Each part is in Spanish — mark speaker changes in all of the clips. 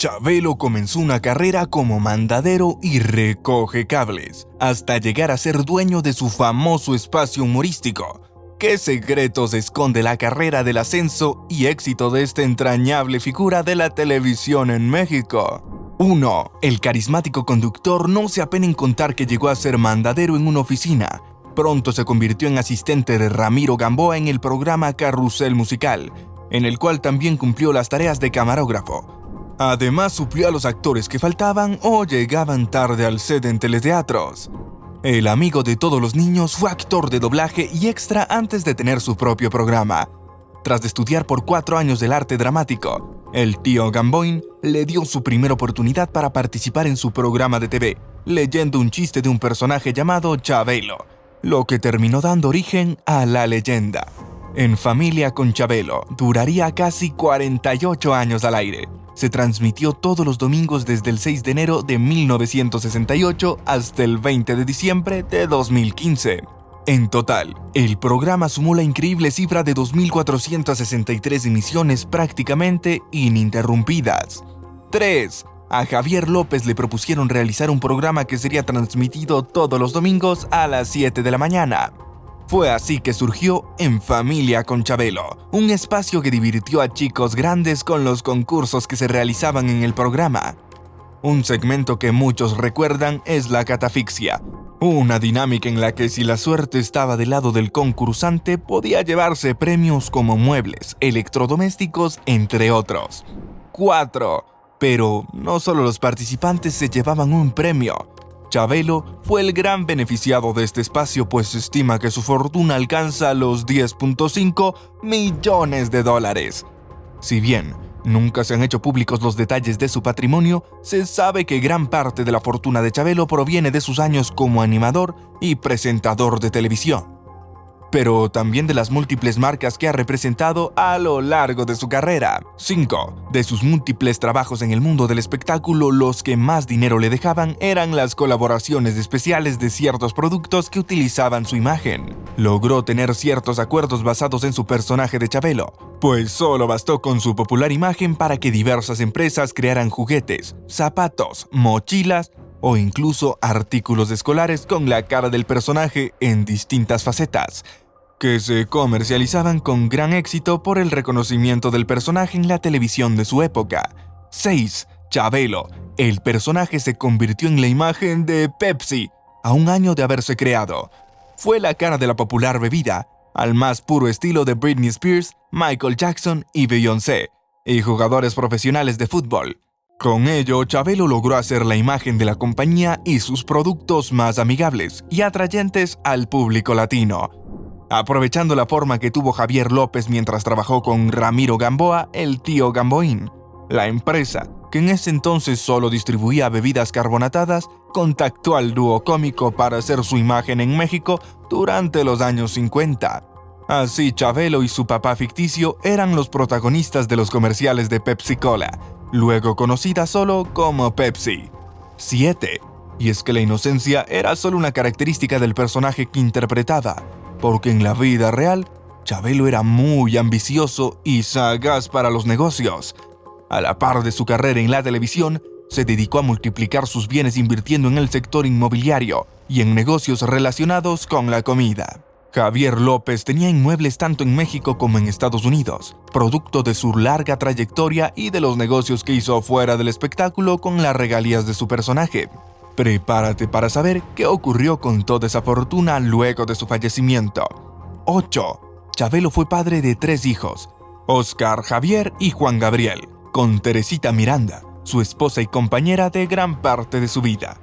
Speaker 1: Chabelo comenzó una carrera como mandadero y recoge cables, hasta llegar a ser dueño de su famoso espacio humorístico. ¿Qué secretos esconde la carrera del ascenso y éxito de esta entrañable figura de la televisión en México? 1. El carismático conductor no se apena en contar que llegó a ser mandadero en una oficina. Pronto se convirtió en asistente de Ramiro Gamboa en el programa Carrusel Musical, en el cual también cumplió las tareas de camarógrafo. Además, suplió a los actores que faltaban o llegaban tarde al set en teleteatros. El amigo de todos los niños fue actor de doblaje y extra antes de tener su propio programa. Tras estudiar por 4 años el arte dramático, el tío Gamboín le dio su primera oportunidad para participar en su programa de TV, leyendo un chiste de un personaje llamado Chabelo, lo que terminó dando origen a la leyenda. En Familia con Chabelo duraría casi 48 años al aire. Se transmitió todos los domingos desde el 6 de enero de 1968 hasta el 20 de diciembre de 2015. En total, el programa sumó la increíble cifra de 2.463 emisiones prácticamente ininterrumpidas. 3. A Javier López le propusieron realizar un programa que sería transmitido todos los domingos a las 7 de la mañana. Fue así que surgió En Familia con Chabelo, un espacio que divirtió a chicos grandes con los concursos que se realizaban en el programa. Un segmento que muchos recuerdan es la catafixia, una dinámica en la que si la suerte estaba del lado del concursante podía llevarse premios como muebles, electrodomésticos, entre otros. 4. Pero no solo los participantes se llevaban un premio. Chabelo fue el gran beneficiado de este espacio, pues se estima que su fortuna alcanza los $10.5 millones. Si bien nunca se han hecho públicos los detalles de su patrimonio, se sabe que gran parte de la fortuna de Chabelo proviene de sus años como animador y presentador de televisión, pero también de las múltiples marcas que ha representado a lo largo de su carrera. 5. De sus múltiples trabajos en el mundo del espectáculo, los que más dinero le dejaban eran las colaboraciones especiales de ciertos productos que utilizaban su imagen. Logró tener ciertos acuerdos basados en su personaje de Chabelo, pues solo bastó con su popular imagen para que diversas empresas crearan juguetes, zapatos, mochilas o incluso artículos escolares con la cara del personaje en distintas facetas, que se comercializaban con gran éxito por el reconocimiento del personaje en la televisión de su época. 6. Chabelo. El personaje se convirtió en la imagen de Pepsi a un año de haberse creado. Fue la cara de la popular bebida, al más puro estilo de Britney Spears, Michael Jackson y Beyoncé, y jugadores profesionales de fútbol. Con ello, Chabelo logró hacer la imagen de la compañía y sus productos más amigables y atrayentes al público latino. Aprovechando la forma que tuvo Javier López mientras trabajó con Ramiro Gamboa, el tío Gamboín, la empresa, que en ese entonces solo distribuía bebidas carbonatadas, contactó al dúo cómico para hacer su imagen en México durante los años 50. Así, Chabelo y su papá ficticio eran los protagonistas de los comerciales de Pepsi Cola, luego conocida solo como Pepsi. 7. Y es que la inocencia era solo una característica del personaje que interpretaba, porque en la vida real, Chabelo era muy ambicioso y sagaz para los negocios. A la par de su carrera en la televisión, se dedicó a multiplicar sus bienes invirtiendo en el sector inmobiliario y en negocios relacionados con la comida. Javier López tenía inmuebles tanto en México como en Estados Unidos, producto de su larga trayectoria y de los negocios que hizo fuera del espectáculo con las regalías de su personaje. Prepárate para saber qué ocurrió con toda esa fortuna luego de su fallecimiento. 8. Chabelo fue padre de 3 hijos, Oscar, Javier y Juan Gabriel, con Teresita Miranda, su esposa y compañera de gran parte de su vida.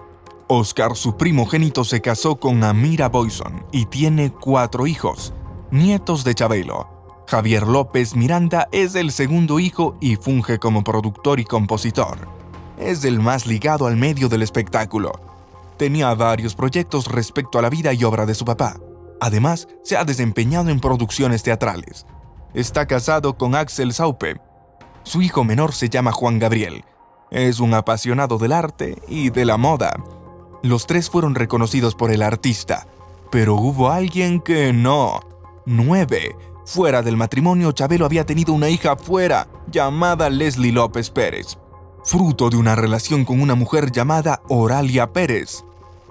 Speaker 1: Oscar, su primogénito, se casó con Amira Boyson y tiene 4 hijos, nietos de Chabelo. Javier López Miranda es el segundo hijo y funge como productor y compositor. Es el más ligado al medio del espectáculo. Tenía varios proyectos respecto a la vida y obra de su papá. Además, se ha desempeñado en producciones teatrales. Está casado con Axel Saupe. Su hijo menor se llama Juan Gabriel. Es un apasionado del arte y de la moda. Los 3 fueron reconocidos por el artista, pero hubo alguien que no. 9. Fuera del matrimonio, Chabelo había tenido una hija fuera, llamada Leslie López Pérez. fruto de una relación con una mujer llamada Oralia Pérez.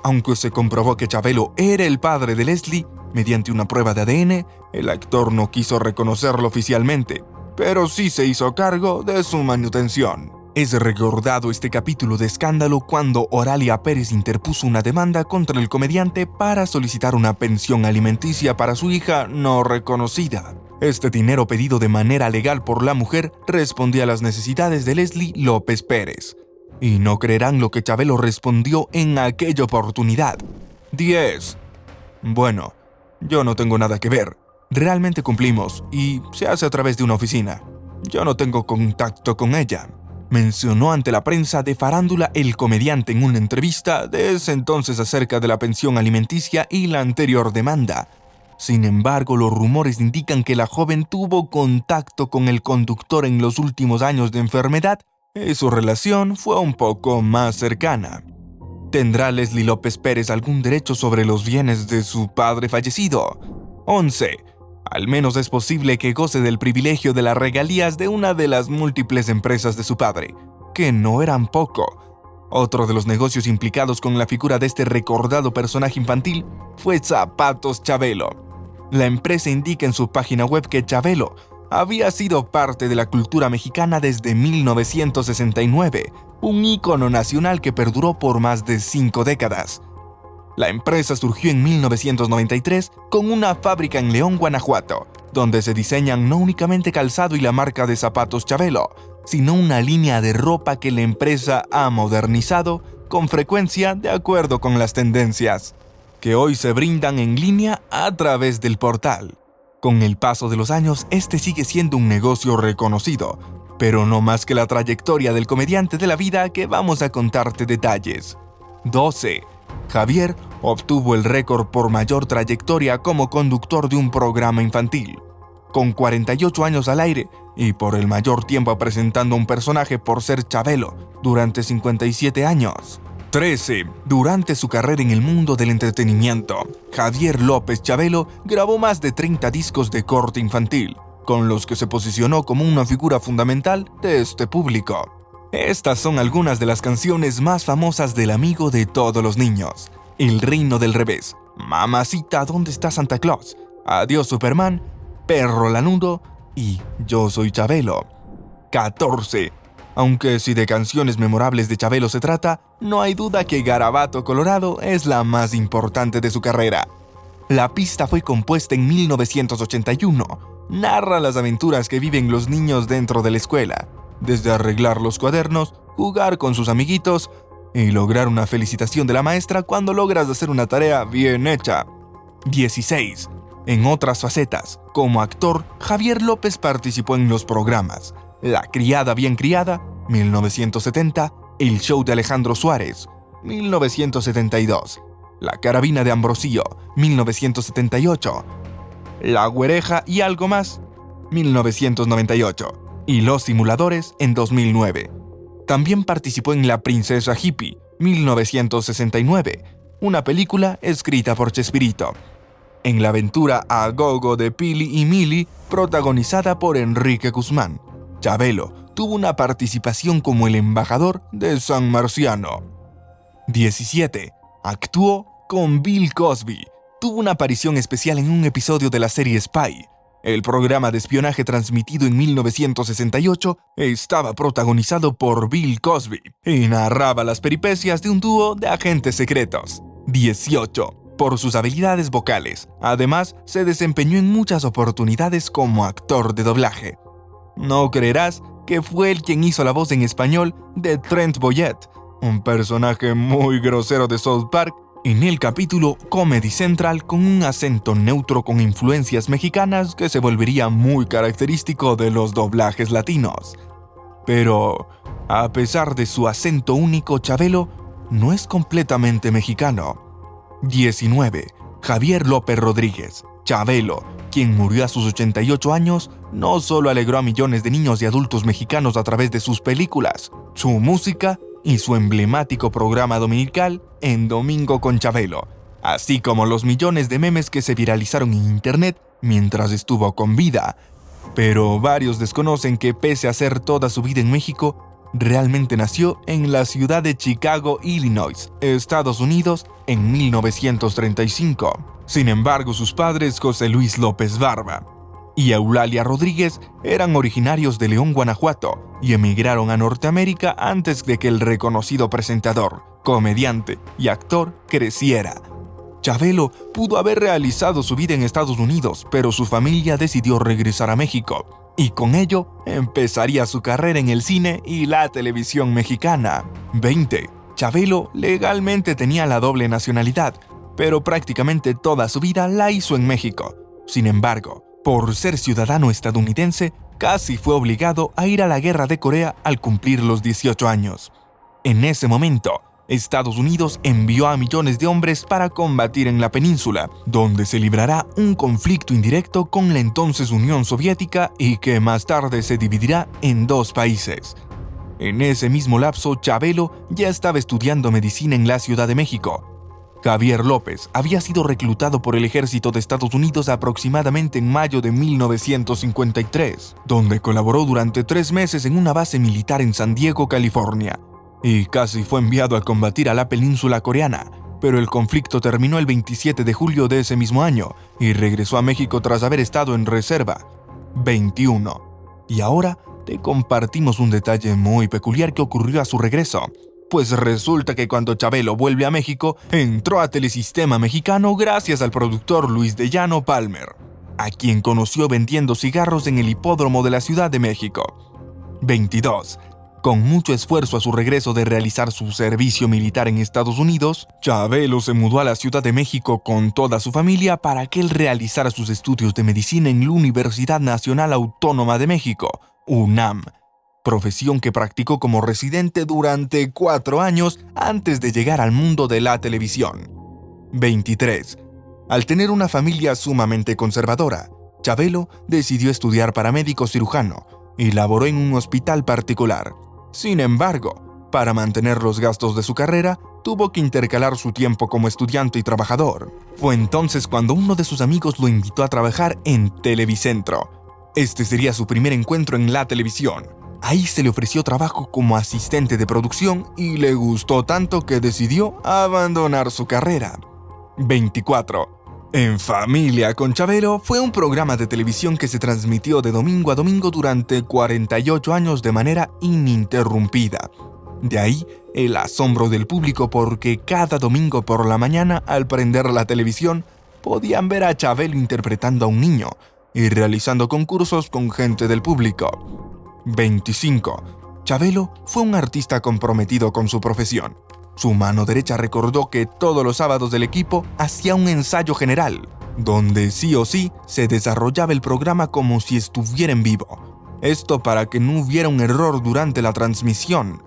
Speaker 1: Aunque se comprobó que Chabelo era el padre de Leslie, mediante una prueba de ADN, el actor no quiso reconocerlo oficialmente, pero sí se hizo cargo de su manutención. Es recordado este capítulo de escándalo cuando Oralia Pérez interpuso una demanda contra el comediante para solicitar una pensión alimenticia para su hija no reconocida. Este dinero pedido de manera legal por la mujer respondía a las necesidades de Leslie López Pérez. Y no creerán lo que Chabelo respondió en aquella oportunidad. 10. Bueno, yo no tengo nada que ver. Realmente cumplimos y se hace a través de una oficina. Yo no tengo contacto con ella, mencionó ante la prensa de farándula el comediante en una entrevista de ese entonces acerca de la pensión alimenticia y la anterior demanda. Sin embargo, los rumores indican que la joven tuvo contacto con el conductor en los últimos años de enfermedad y su relación fue un poco más cercana. ¿Tendrá Leslie López Pérez algún derecho sobre los bienes de su padre fallecido? 11. Al menos es posible que goce del privilegio de las regalías de una de las múltiples empresas de su padre, que no eran poco. Otro de los negocios implicados con la figura de este recordado personaje infantil fue Zapatos Chabelo. La empresa indica en su página web que Chabelo había sido parte de la cultura mexicana desde 1969, un ícono nacional que perduró por más de 5 décadas. La empresa surgió en 1993 con una fábrica en León, Guanajuato, donde se diseñan no únicamente calzado y la marca de Zapatos Chabelo, sino una línea de ropa que la empresa ha modernizado con frecuencia de acuerdo con las tendencias, que hoy se brindan en línea a través del portal. Con el paso de los años, este sigue siendo un negocio reconocido, pero no más que la trayectoria del comediante de la vida que vamos a contarte detalles. 12. Javier obtuvo el récord por mayor trayectoria como conductor de un programa infantil, con 48 años al aire y por el mayor tiempo presentando un personaje por ser Chabelo, durante 57 años. 13. Durante su carrera en el mundo del entretenimiento, Javier López Chabelo grabó más de 30 discos de corte infantil, con los que se posicionó como una figura fundamental de este público. Estas son algunas de las canciones más famosas del amigo de todos los niños: El Reino del Revés, Mamacita, ¿dónde está Santa Claus?, Adiós Superman, Perro Lanudo y Yo soy Chabelo. 14. Aunque si de canciones memorables de Chabelo se trata, no hay duda que Garabato Colorado es la más importante de su carrera. La pista fue compuesta en 1981. Narra las aventuras que viven los niños dentro de la escuela, desde arreglar los cuadernos, jugar con sus amiguitos y lograr una felicitación de la maestra cuando logras hacer una tarea bien hecha. 16. En otras facetas, como actor, Javier López participó en los programas La Criada Bien Criada, 1970, El Show de Alejandro Suárez, 1972, La Carabina de Ambrosio, 1978, La Güereja y Algo Más, 1998, y Los Simuladores en 2009. También participó en La Princesa Hippie, 1969, una película escrita por Chespirito. En La Aventura a Gogo de Pili y Mili, protagonizada por Enrique Guzmán, Chabelo tuvo una participación como el embajador de San Marciano. 17. Actuó con Bill Cosby. Tuvo una aparición especial en un episodio de la serie Spy. El programa de espionaje transmitido en 1968 estaba protagonizado por Bill Cosby y narraba las peripecias de un dúo de agentes secretos. 18. Por sus habilidades vocales, además se desempeñó en muchas oportunidades como actor de doblaje. No creerás que fue él quien hizo la voz en español de Trent Boyette, un personaje muy grosero de South Park, en el capítulo Comedy Central, con un acento neutro con influencias mexicanas que se volvería muy característico de los doblajes latinos. Pero, a pesar de su acento único, Chabelo no es completamente mexicano. 19. Javier López Rodríguez, Chabelo, quien murió a sus 88 años, no solo alegró a millones de niños y adultos mexicanos a través de sus películas, su música y su emblemático programa dominical En Domingo con Chabelo, así como los millones de memes que se viralizaron en internet mientras estuvo con vida. Pero varios desconocen que pese a hacer toda su vida en México, realmente nació en la ciudad de Chicago, Illinois, Estados Unidos, en 1935. Sin embargo, sus padres, José Luis López Barba y Eulalia Rodríguez, eran originarios de León, Guanajuato, y emigraron a Norteamérica antes de que el reconocido presentador, comediante y actor creciera. Chabelo pudo haber realizado su vida en Estados Unidos, pero su familia decidió regresar a México, y con ello empezaría su carrera en el cine y la televisión mexicana. 20. Chabelo legalmente tenía la doble nacionalidad, pero prácticamente toda su vida la hizo en México. Sin embargo, por ser ciudadano estadounidense, casi fue obligado a ir a la Guerra de Corea al cumplir los 18 años. En ese momento, Estados Unidos envió a millones de hombres para combatir en la península, donde se librará un conflicto indirecto con la entonces Unión Soviética y que más tarde se dividirá en dos países. En ese mismo lapso, Chabelo ya estaba estudiando medicina en la Ciudad de México. Javier López había sido reclutado por el ejército de Estados Unidos aproximadamente en mayo de 1953, donde colaboró durante 3 meses en una base militar en San Diego, California, y casi fue enviado a combatir a la península coreana, pero el conflicto terminó el 27 de julio de ese mismo año y regresó a México tras haber estado en reserva. 21. Y ahora te compartimos un detalle muy peculiar que ocurrió a su regreso. Pues resulta que cuando Chabelo vuelve a México, entró a Telesistema Mexicano gracias al productor Luis de Llano Palmer, a quien conoció vendiendo cigarros en el hipódromo de la Ciudad de México. 22. Con mucho esfuerzo a su regreso de realizar su servicio militar en Estados Unidos, Chabelo se mudó a la Ciudad de México con toda su familia para que él realizara sus estudios de medicina en la Universidad Nacional Autónoma de México, UNAM, profesión que practicó como residente durante 4 años antes de llegar al mundo de la televisión. 23. Al tener una familia sumamente conservadora, Chabelo decidió estudiar para médico cirujano y laboró en un hospital particular. Sin embargo, para mantener los gastos de su carrera, tuvo que intercalar su tiempo como estudiante y trabajador. Fue entonces cuando uno de sus amigos lo invitó a trabajar en Televicentro. Este sería su primer encuentro en la televisión. Ahí se le ofreció trabajo como asistente de producción y le gustó tanto que decidió abandonar su carrera. 24. En Familia con Chabelo fue un programa de televisión que se transmitió de domingo a domingo durante 48 años de manera ininterrumpida. De ahí el asombro del público porque cada domingo por la mañana al prender la televisión podían ver a Chabelo interpretando a un niño y realizando concursos con gente del público. 25. Chabelo fue un artista comprometido con su profesión. Su mano derecha recordó que todos los sábados del equipo hacía un ensayo general, donde sí o sí se desarrollaba el programa como si estuviera en vivo. Esto para que no hubiera un error durante la transmisión.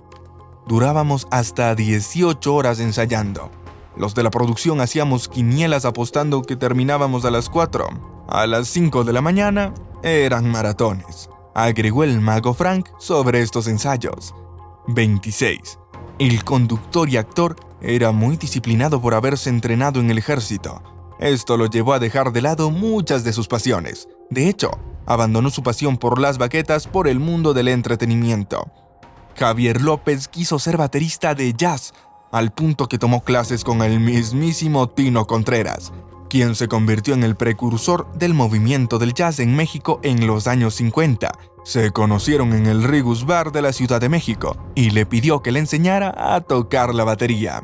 Speaker 1: Durábamos hasta 18 horas ensayando. Los de la producción hacíamos quinielas apostando que terminábamos a las 4. A las 5 de la mañana eran maratones, agregó el mago Frank sobre estos ensayos. 26. El conductor y actor era muy disciplinado por haberse entrenado en el ejército. Esto lo llevó a dejar de lado muchas de sus pasiones. De hecho, abandonó su pasión por las baquetas por el mundo del entretenimiento. Javier López quiso ser baterista de jazz, al punto que tomó clases con el mismísimo Tino Contreras, quien se convirtió en el precursor del movimiento del jazz en México en los años 50. Se conocieron en el Rigus Bar de la Ciudad de México y le pidió que le enseñara a tocar la batería.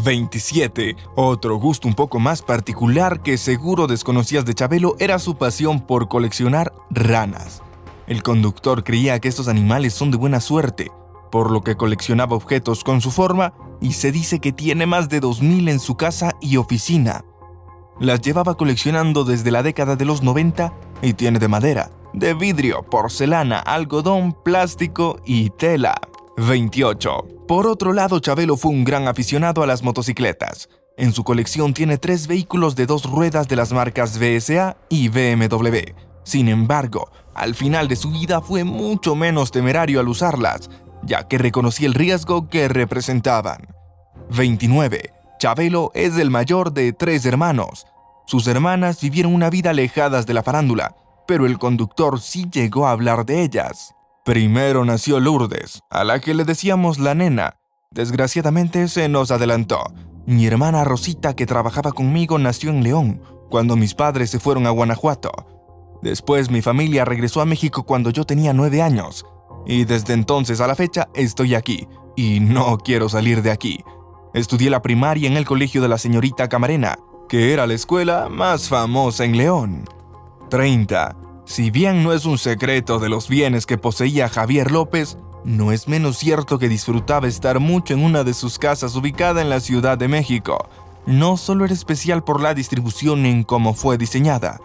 Speaker 1: 27. Otro gusto un poco más particular que seguro desconocías de Chabelo era su pasión por coleccionar ranas. El conductor creía que estos animales son de buena suerte, por lo que coleccionaba objetos con su forma y se dice que tiene más de 2,000 en su casa y oficina. Las llevaba coleccionando desde la década de los 90 y tiene de madera, de vidrio, porcelana, algodón, plástico y tela. 28. Por otro lado, Chabelo fue un gran aficionado a las motocicletas. En su colección tiene 3 vehículos de 2 ruedas de las marcas BSA y BMW. Sin embargo, al final de su vida fue mucho menos temerario al usarlas, ya que reconocía el riesgo que representaban. 29. Chabelo es el mayor de 3 hermanos. Sus hermanas vivieron una vida alejadas de la farándula, pero el conductor sí llegó a hablar de ellas. Primero nació Lourdes, a la que le decíamos la nena. Desgraciadamente se nos adelantó. Mi hermana Rosita, que trabajaba conmigo, nació en León, cuando mis padres se fueron a Guanajuato. Después mi familia regresó a México cuando yo tenía 9 años. Y desde entonces a la fecha estoy aquí, y no quiero salir de aquí. Estudié la primaria en el colegio de la señorita Camarena, que era la escuela más famosa en León. 30. Si bien no es un secreto de los bienes que poseía Javier López, no es menos cierto que disfrutaba estar mucho en una de sus casas ubicada en la Ciudad de México. No solo era especial por la distribución en cómo fue diseñada,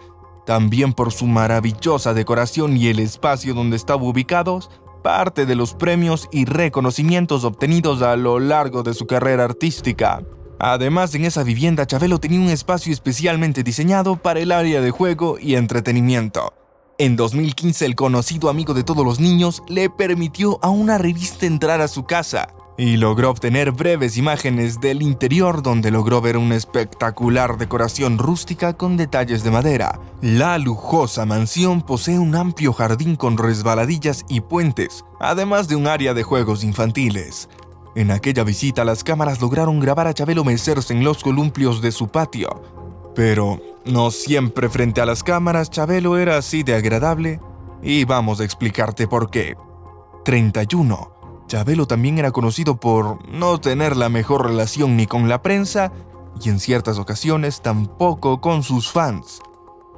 Speaker 1: también por su maravillosa decoración y el espacio donde estaba ubicados, parte de los premios y reconocimientos obtenidos a lo largo de su carrera artística. Además, en esa vivienda Chabelo tenía un espacio especialmente diseñado para el área de juego y entretenimiento. En 2015, el conocido amigo de todos los niños le permitió a una revista entrar a su casa y logró obtener breves imágenes del interior, donde logró ver una espectacular decoración rústica con detalles de madera. La lujosa mansión posee un amplio jardín con resbaladillas y puentes, además de un área de juegos infantiles. En aquella visita, las cámaras lograron grabar a Chabelo mecerse en los columpios de su patio. Pero no siempre frente a las cámaras Chabelo era así de agradable, y vamos a explicarte por qué. 31. Chabelo también era conocido por no tener la mejor relación ni con la prensa, y en ciertas ocasiones tampoco con sus fans.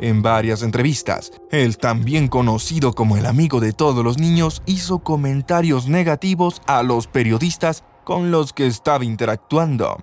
Speaker 1: En varias entrevistas, el también conocido como el amigo de todos los niños hizo comentarios negativos a los periodistas con los que estaba interactuando.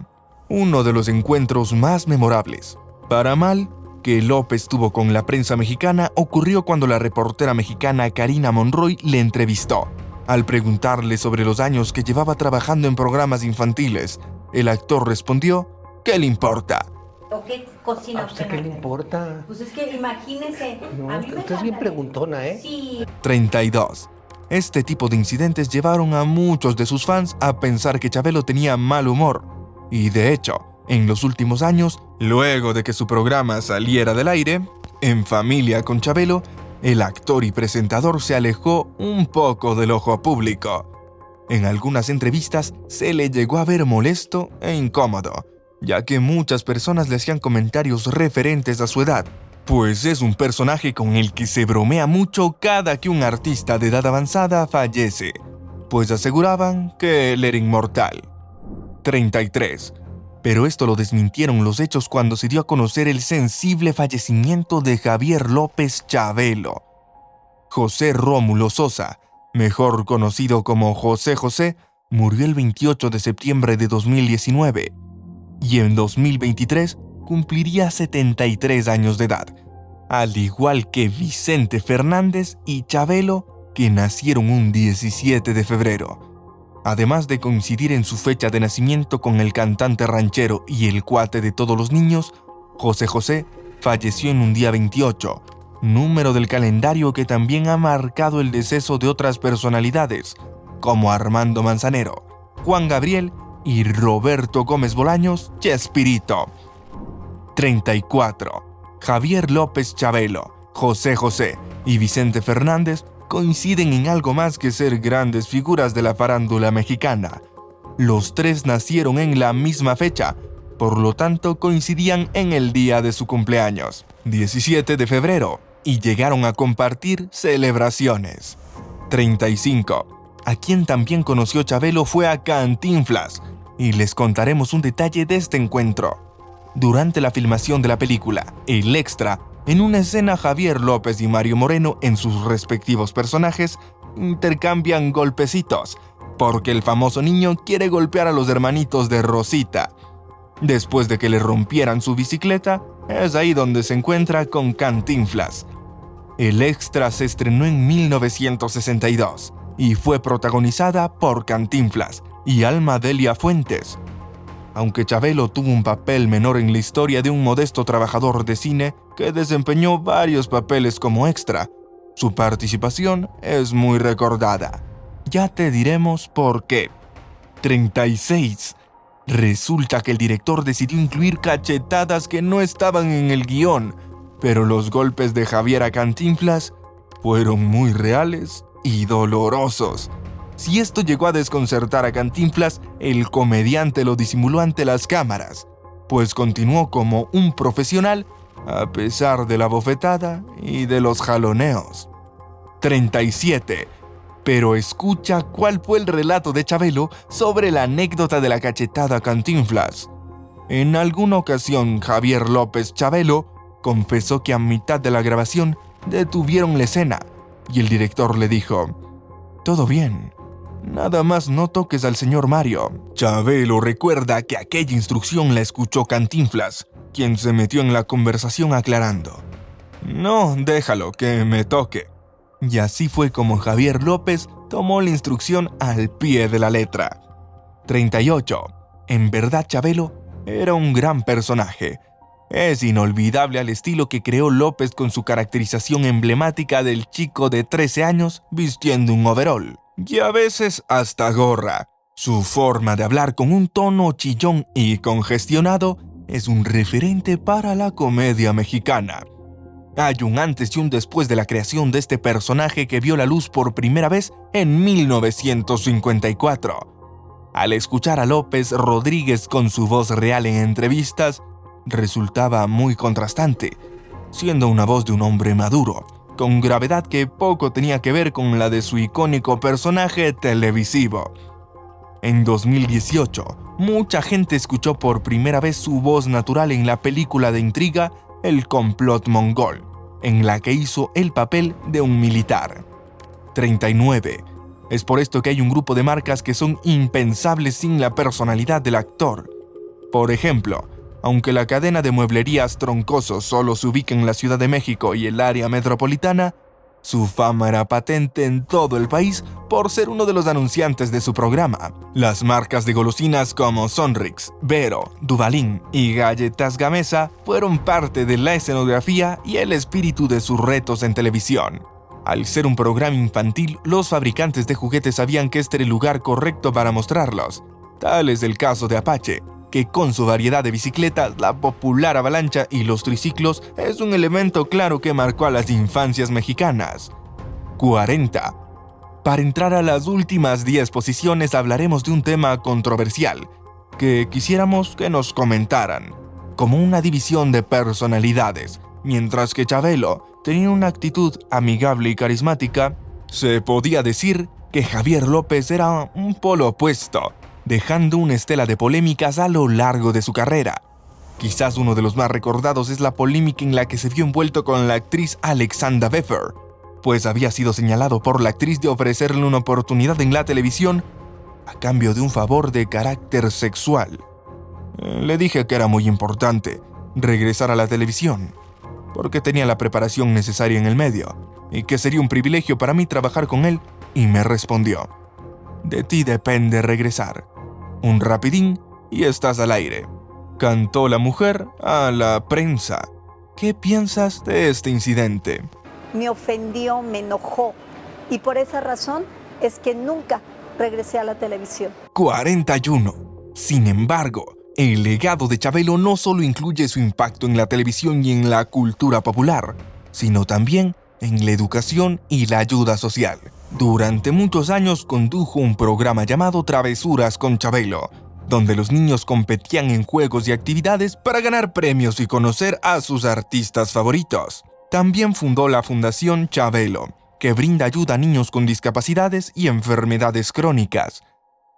Speaker 1: Uno de los encuentros más memorables, para mal, que López tuvo con la prensa mexicana ocurrió cuando la reportera mexicana Karina Monroy le entrevistó. Al preguntarle sobre los años que llevaba trabajando en programas infantiles, el actor respondió: ¿qué le importa?
Speaker 2: ¿O qué cocina usted?
Speaker 3: ¿Qué le importa?
Speaker 2: Pues es que imagínese.
Speaker 3: No,
Speaker 2: a mí me
Speaker 3: usted es bien
Speaker 2: encanta.
Speaker 3: preguntona, ¿eh?
Speaker 2: Sí.
Speaker 1: 32. Este tipo de incidentes llevaron a muchos de sus fans a pensar que Chabelo tenía mal humor. Y de hecho, en los últimos años, luego de que su programa saliera del aire, En Familia con Chabelo, el actor y presentador se alejó un poco del ojo público. En algunas entrevistas se le llegó a ver molesto e incómodo, ya que muchas personas le hacían comentarios referentes a su edad, pues es un personaje con el que se bromea mucho cada que un artista de edad avanzada fallece, pues aseguraban que él era inmortal. 33. Pero esto lo desmintieron los hechos cuando se dio a conocer el sensible fallecimiento de Javier López Chabelo. José Rómulo Sosa, mejor conocido como José José, murió el 28 de septiembre de 2019 y en 2023 cumpliría 73 años de edad, al igual que Vicente Fernández y Chabelo, que nacieron un 17 de febrero. Además de coincidir en su fecha de nacimiento con el cantante ranchero y el cuate de todos los niños, José José falleció en un día 28, número del calendario que también ha marcado el deceso de otras personalidades, como Armando Manzanero, Juan Gabriel y Roberto Gómez Bolaños, Chespirito. 34. Javier López Chabelo, José José y Vicente Fernández coinciden en algo más que ser grandes figuras de la farándula mexicana. Los tres nacieron en la misma fecha, por lo tanto coincidían en el día de su cumpleaños, 17 de febrero, y llegaron a compartir celebraciones. 35. A quien también conoció Chabelo fue a Cantinflas, y les contaremos un detalle de este encuentro. Durante la filmación de la película El Extra, en una escena Javier López y Mario Moreno, en sus respectivos personajes, intercambian golpecitos, porque el famoso niño quiere golpear a los hermanitos de Rosita. Después de que le rompieran su bicicleta, es ahí donde se encuentra con Cantinflas. El Extra se estrenó en 1962 y fue protagonizada por Cantinflas y Alma Delia Fuentes. Aunque Chabelo tuvo un papel menor en la historia de un modesto trabajador de cine que desempeñó varios papeles como extra, su participación es muy recordada. Ya te diremos por qué. 36. Resulta que el director decidió incluir cachetadas que no estaban en el guión, pero los golpes de Javier a Cantinflas fueron muy reales y dolorosos. Si esto llegó a desconcertar a Cantinflas, el comediante lo disimuló ante las cámaras, pues continuó como un profesional a pesar de la bofetada y de los jaloneos. 37. Pero escucha cuál fue el relato de Chabelo sobre la anécdota de la cachetada a Cantinflas. En alguna ocasión, Javier López Chabelo confesó que a mitad de la grabación detuvieron la escena y el director le dijo: «Todo bien, nada más no toques al señor Mario». Chabelo recuerda que aquella instrucción la escuchó Cantinflas, quien se metió en la conversación aclarando: «No, déjalo, que me toque». Y así fue como Javier López tomó la instrucción al pie de la letra. 38. En verdad, Chabelo era un gran personaje. Es inolvidable al estilo que creó López con su caracterización emblemática del chico de 13 años vistiendo un overol, y a veces hasta gorra. Su forma de hablar con un tono chillón y congestionado es un referente para la comedia mexicana. Hay un antes y un después de la creación de este personaje que vio la luz por primera vez en 1954. Al escuchar a López Rodríguez con su voz real en entrevistas, resultaba muy contrastante, siendo una voz de un hombre maduro, con gravedad que poco tenía que ver con la de su icónico personaje televisivo. En 2018, mucha gente escuchó por primera vez su voz natural en la película de intriga El complot mongol, en la que hizo el papel de un militar. 39. Es por esto que hay un grupo de marcas que son impensables sin la personalidad del actor. Por ejemplo, aunque la cadena de mueblerías Troncoso solo se ubica en la Ciudad de México y el área metropolitana, su fama era patente en todo el país por ser uno de los anunciantes de su programa. Las marcas de golosinas como Sonrix, Vero, Duvalín y Galletas Gamesa fueron parte de la escenografía y el espíritu de sus retos en televisión. Al ser un programa infantil, los fabricantes de juguetes sabían que este era el lugar correcto para mostrarlos. Tal es el caso de Apache, que con su variedad de bicicletas, la popular avalancha y los triciclos es un elemento claro que marcó a las infancias mexicanas. 40. Para entrar a las últimas 10 posiciones hablaremos de un tema controversial que quisiéramos que nos comentaran, como una división de personalidades. Mientras que Chabelo tenía una actitud amigable y carismática, se podía decir que Javier López era un polo opuesto, dejando una estela de polémicas a lo largo de su carrera. Quizás uno de los más recordados es la polémica en la que se vio envuelto con la actriz Alexandra Beffer, pues había sido señalado por la actriz de ofrecerle una oportunidad en la televisión a cambio de un favor de carácter sexual. Le dije que era muy importante regresar a la televisión, porque tenía la preparación necesaria en el medio, y que sería un privilegio para mí trabajar con él, y me respondió: «De ti depende regresar. Un rapidín y estás al aire», cantó la mujer a la prensa. ¿Qué piensas de este incidente?
Speaker 3: Me ofendió, me enojó, y por esa razón es que nunca regresé a la televisión.
Speaker 1: 41. Sin embargo, el legado de Chabelo no solo incluye su impacto en la televisión y en la cultura popular, sino también en la educación y la ayuda social. Durante muchos años condujo un programa llamado Travesuras con Chabelo, donde los niños competían en juegos y actividades para ganar premios y conocer a sus artistas favoritos. También fundó la Fundación Chabelo, que brinda ayuda a niños con discapacidades y enfermedades crónicas.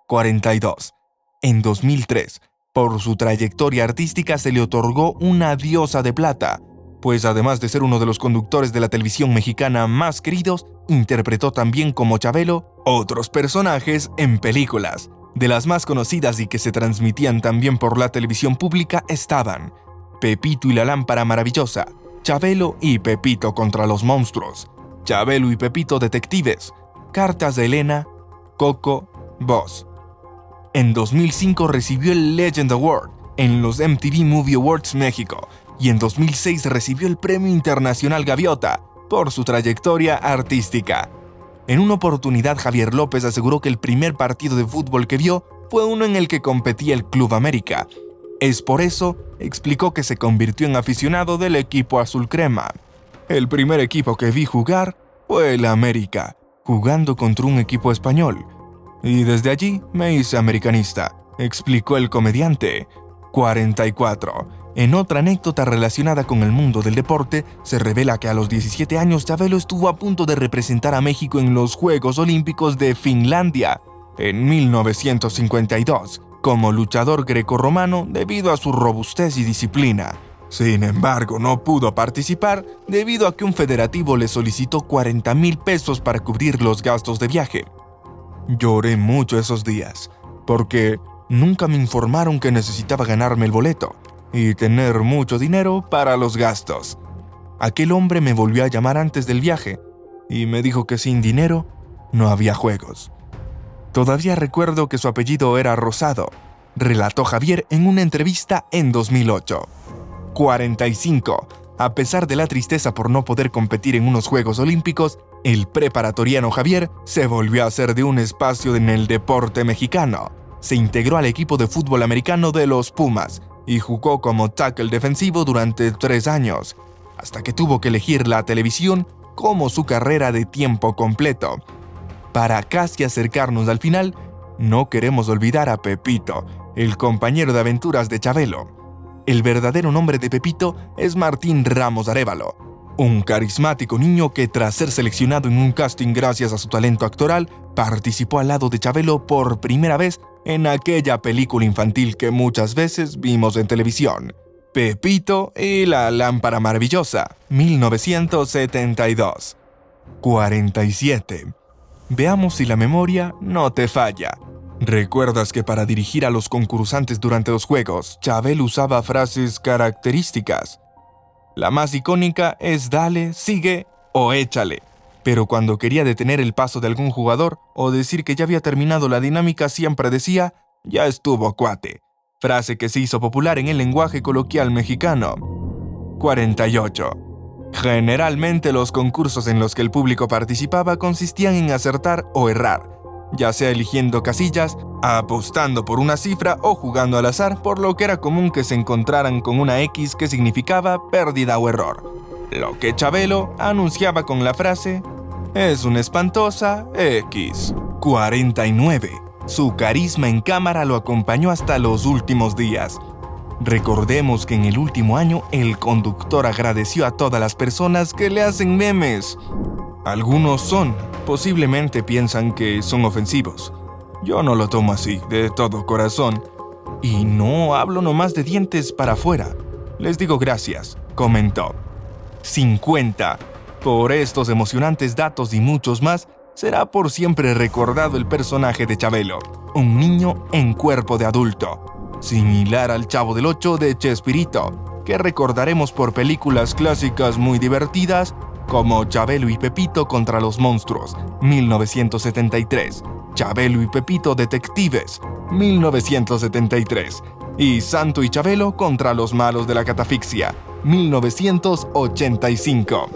Speaker 1: 42. En 2003, por su trayectoria artística se le otorgó una Diosa de Plata, pues además de ser uno de los conductores de la televisión mexicana más queridos, interpretó también como Chabelo otros personajes en películas. De las más conocidas y que se transmitían también por la televisión pública estaban Pepito y la lámpara maravillosa, Chabelo y Pepito contra los monstruos, Chabelo y Pepito detectives, Cartas de Elena, Coco, Boss. En 2005 recibió el Legend Award en los MTV Movie Awards México, y en 2006 recibió el Premio Internacional Gaviota por su trayectoria artística. En una oportunidad, Javier López aseguró que el primer partido de fútbol que vio fue uno en el que competía el Club América. Es por eso, explicó, que se convirtió en aficionado del equipo azul crema. «El primer equipo que vi jugar fue el América. jugando contra un equipo español. Y desde allí me hice americanista, explicó el comediante. 44. En otra anécdota relacionada con el mundo del deporte, se revela que a los 17 años Chabelo estuvo a punto de representar a México en los Juegos Olímpicos de Finlandia en 1952, como luchador grecorromano debido a su robustez y disciplina. Sin embargo, no pudo participar debido a que un federativo le solicitó 40,000 pesos para cubrir los gastos de viaje. Lloré mucho esos días, porque nunca me informaron que necesitaba ganarme el boleto y tener mucho dinero para los gastos. Aquel hombre me volvió a llamar antes del viaje y me dijo que sin dinero no había juegos. Todavía recuerdo que su apellido era Rosado, relató Javier en una entrevista en 2008. 45. A pesar de la tristeza por no poder competir en unos Juegos Olímpicos, el preparatoriano Javier se volvió a hacer de un espacio en el deporte mexicano. Se integró al equipo de fútbol americano de los Pumas y jugó como tackle defensivo durante 3 años, hasta que tuvo que elegir la televisión como su carrera de tiempo completo. Para casi acercarnos al final, no queremos olvidar a Pepito, el compañero de aventuras de Chabelo. El verdadero nombre de Pepito es Martín Ramos Arévalo, un carismático niño que tras ser seleccionado en un casting gracias a su talento actoral, participó al lado de Chabelo por primera vez en aquella película infantil que muchas veces vimos en televisión, Pepito y la lámpara maravillosa, 1972. 47. Veamos si la memoria no te falla. ¿Recuerdas que para dirigir a los concursantes durante los juegos, Chabelo usaba frases características? La más icónica es dale, sigue o échale. Pero cuando quería detener el paso de algún jugador o decir que ya había terminado la dinámica, siempre decía, ya estuvo cuate. Frase que se hizo popular en el lenguaje coloquial mexicano. 48. Generalmente los concursos en los que el público participaba consistían en acertar o errar, ya sea eligiendo casillas, apostando por una cifra o jugando al azar, por lo que era común que se encontraran con una X que significaba pérdida o error. Lo que Chabelo anunciaba con la frase, es una espantosa X. 49. Su carisma en cámara lo acompañó hasta los últimos días. Recordemos que en el último año el conductor agradeció a todas las personas que le hacen memes. Algunos posiblemente piensan que son ofensivos. Yo no lo tomo así, de todo corazón. Y no hablo nomás de dientes para afuera. Les digo gracias, comentó. 50. Por estos emocionantes datos y muchos más, será por siempre recordado el personaje de Chabelo, un niño en cuerpo de adulto, similar al Chavo del Ocho de Chespirito, que recordaremos por películas clásicas muy divertidas como Chabelo y Pepito contra los monstruos, 1973, Chabelo y Pepito Detectives, 1973, y Santo y Chabelo contra los malos de la catafixia, 1985.